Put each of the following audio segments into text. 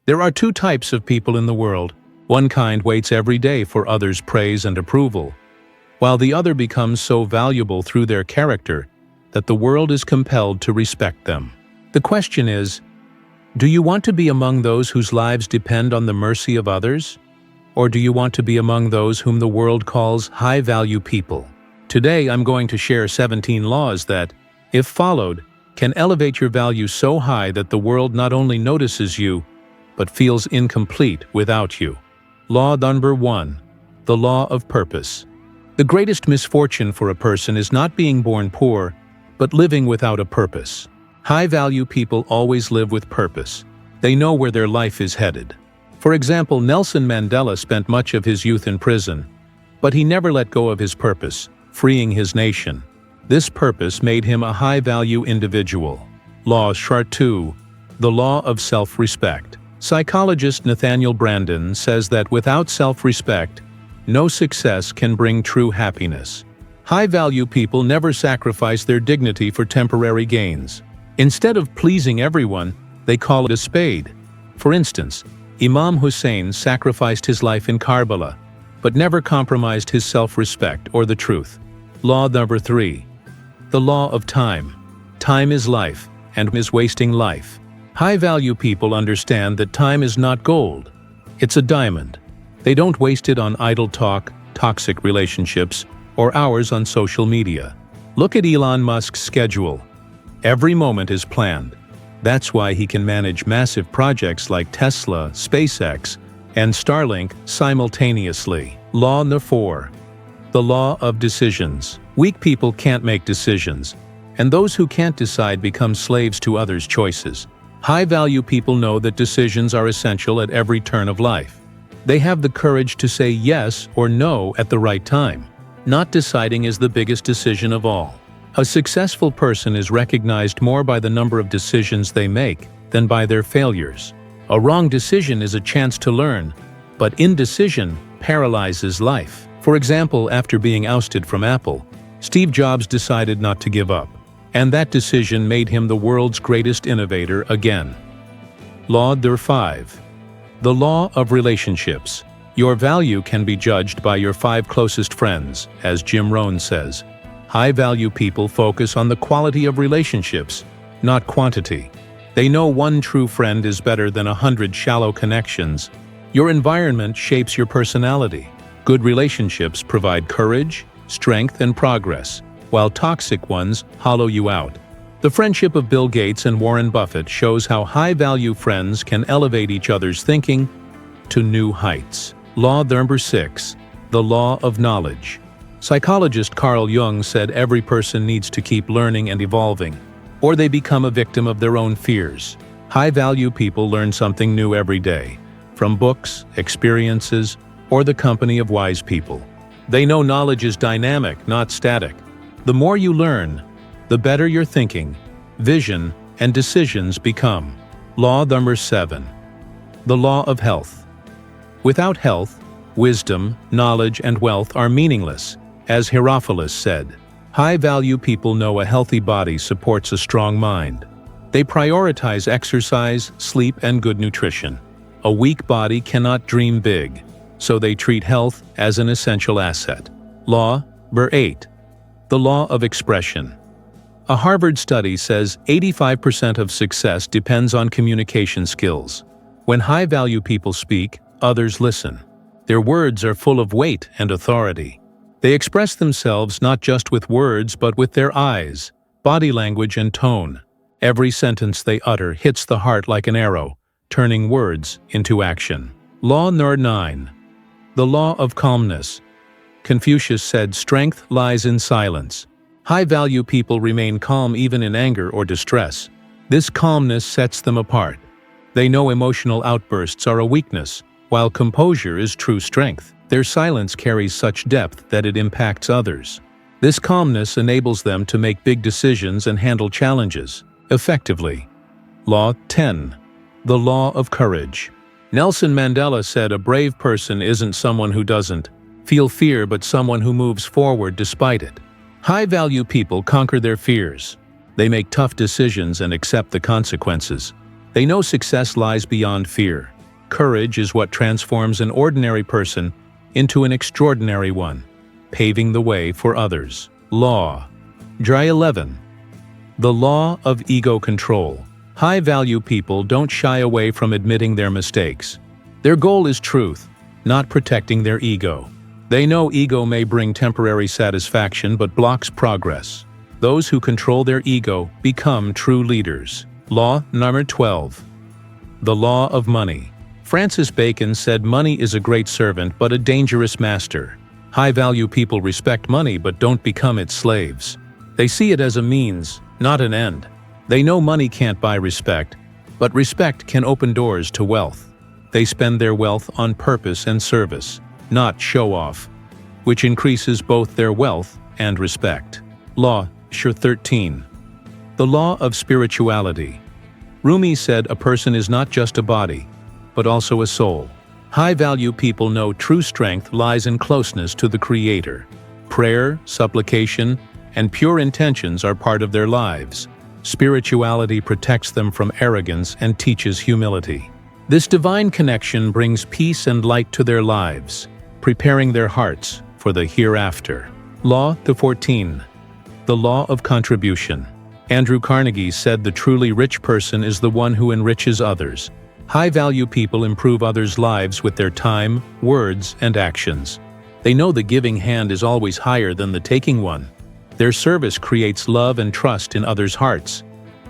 There are two types of people in the world. One kind waits every day for others' praise and approval, while the other becomes so valuable through their character that the world is compelled to respect them. The question is, do you want to be among those whose lives depend on the mercy of others? Or do you want to be among those whom the world calls high-value people? Today I'm going to share 17 laws that, if followed, can elevate your value so high that the world not only notices you, but feels incomplete without you. Law number 1. The law of purpose. The greatest misfortune for a person is not being born poor, but living without a purpose. High-value people always live with purpose. They know where their life is headed. For example, Nelson Mandela spent much of his youth in prison, but he never let go of his purpose, freeing his nation. This purpose made him a high-value individual. Law 2. The law of self-respect. Psychologist Nathaniel Branden says that without self-respect, no success can bring true happiness. High-value people never sacrifice their dignity for temporary gains. Instead of pleasing everyone, they call it a spade. For instance, Imam Hussain sacrificed his life in Karbala, but never compromised his self-respect or the truth. Law number 3. The law of time. Time is life, and is wasting life. High-value people understand that time is not gold. It's a diamond. They don't waste it on idle talk, toxic relationships, or hours on social media. Look at Elon Musk's schedule. Every moment is planned. That's why he can manage massive projects like Tesla, SpaceX, and Starlink simultaneously. Law number 4. The law of decisions. Weak people can't make decisions, and those who can't decide become slaves to others' choices. High-value people know that decisions are essential at every turn of life. They have the courage to say yes or no at the right time. Not deciding is the biggest decision of all. A successful person is recognized more by the number of decisions they make than by their failures. A wrong decision is a chance to learn, but indecision paralyzes life. For example, after being ousted from Apple, Steve Jobs decided not to give up, and that decision made him the world's greatest innovator again. Law number 5. The law of relationships. Your value can be judged by your 5 closest friends, as Jim Rohn says. High-value people focus on the quality of relationships, not quantity. They know one true friend is better than 100 shallow connections. Your environment shapes your personality. Good relationships provide courage, strength, and progress, while toxic ones hollow you out. The friendship of Bill Gates and Warren Buffett shows how high-value friends can elevate each other's thinking to new heights. Law number 6. The law of knowledge. Psychologist Carl Jung said every person needs to keep learning and evolving, or they become a victim of their own fears. High-value people learn something new every day, from books, experiences, or the company of wise people. They know knowledge is dynamic, not static. The more you learn, the better your thinking, vision, and decisions become. Law number 7. The law of health. Without health, wisdom, knowledge, and wealth are meaningless. As Herophilus said, high-value people know a healthy body supports a strong mind. They prioritize exercise, sleep, and good nutrition. A weak body cannot dream big, so they treat health as an essential asset. Law number 8. The law of expression. A Harvard study says 85% of success depends on communication skills. When high-value people speak, others listen. Their words are full of weight and authority. They express themselves not just with words but with their eyes, body language, and tone. Every sentence they utter hits the heart like an arrow, turning words into action. Law number 9. The law of calmness. Confucius said, "Strength lies in silence." High-value people remain calm even in anger or distress. This calmness sets them apart. They know emotional outbursts are a weakness, while composure is true strength. Their silence carries such depth that it impacts others. This calmness enables them to make big decisions and handle challenges effectively. Law 10. The law of courage. Nelson Mandela said, "A brave person isn't someone who doesn't feel fear but someone who moves forward despite it." High-value people conquer their fears. They make tough decisions and accept the consequences. They know success lies beyond fear. Courage is what transforms an ordinary person into an extraordinary one, paving the way for others. Law. Dry 11. The law of ego control. High-value people don't shy away from admitting their mistakes. Their goal is truth, not protecting their ego. They know ego may bring temporary satisfaction but blocks progress. Those who control their ego become true leaders. Law number 12. The law of money. Francis Bacon said money is a great servant but a dangerous master. High-value people respect money but don't become its slaves. They see it as a means, not an end. They know money can't buy respect, but respect can open doors to wealth. They spend their wealth on purpose and service, not show-off, which increases both their wealth and respect. Law 13. The law of spirituality. Rumi said a person is not just a body, but also a soul. High-value people know true strength lies in closeness to the Creator. Prayer, supplication, and pure intentions are part of their lives. Spirituality protects them from arrogance and teaches humility. This divine connection brings peace and light to their lives, preparing their hearts for the hereafter. Law 14. The law of contribution. Andrew Carnegie said the truly rich person is the one who enriches others. High-value people improve others' lives with their time, words, and actions. They know the giving hand is always higher than the taking one. Their service creates love and trust in others' hearts,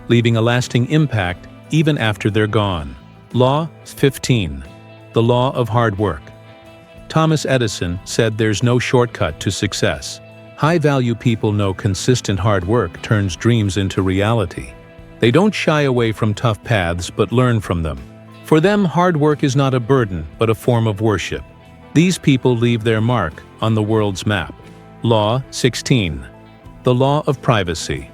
leaving a lasting impact even after they're gone. Law 15. The law of hard work. Thomas Edison said there's no shortcut to success. High-value people know consistent hard work turns dreams into reality. They don't shy away from tough paths but learn from them. For them, hard work is not a burden but a form of worship. These people leave their mark on the world's map. Law 16. The law of privacy.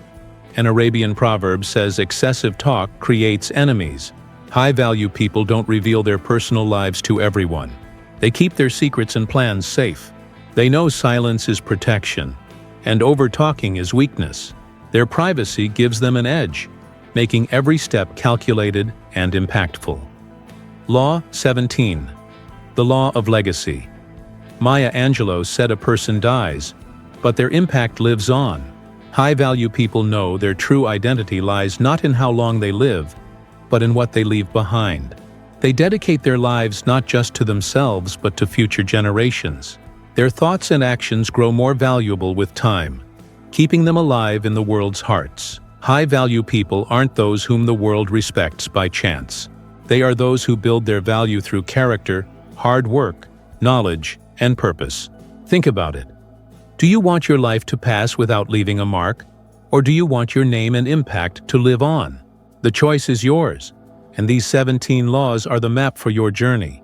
An Arabian proverb says excessive talk creates enemies. High-value people don't reveal their personal lives to everyone. They keep their secrets and plans safe. They know silence is protection, and over-talking is weakness. Their privacy gives them an edge, making every step calculated and impactful. Law 17. The law of legacy. Maya Angelou said a person dies, but their impact lives on. High-value people know their true identity lies not in how long they live, but in what they leave behind. They dedicate their lives not just to themselves but to future generations. Their thoughts and actions grow more valuable with time, keeping them alive in the world's hearts. High-value people aren't those whom the world respects by chance. They are those who build their value through character, hard work, knowledge, and purpose. Think about it. Do you want your life to pass without leaving a mark? Or do you want your name and impact to live on? The choice is yours, and these 17 laws are the map for your journey.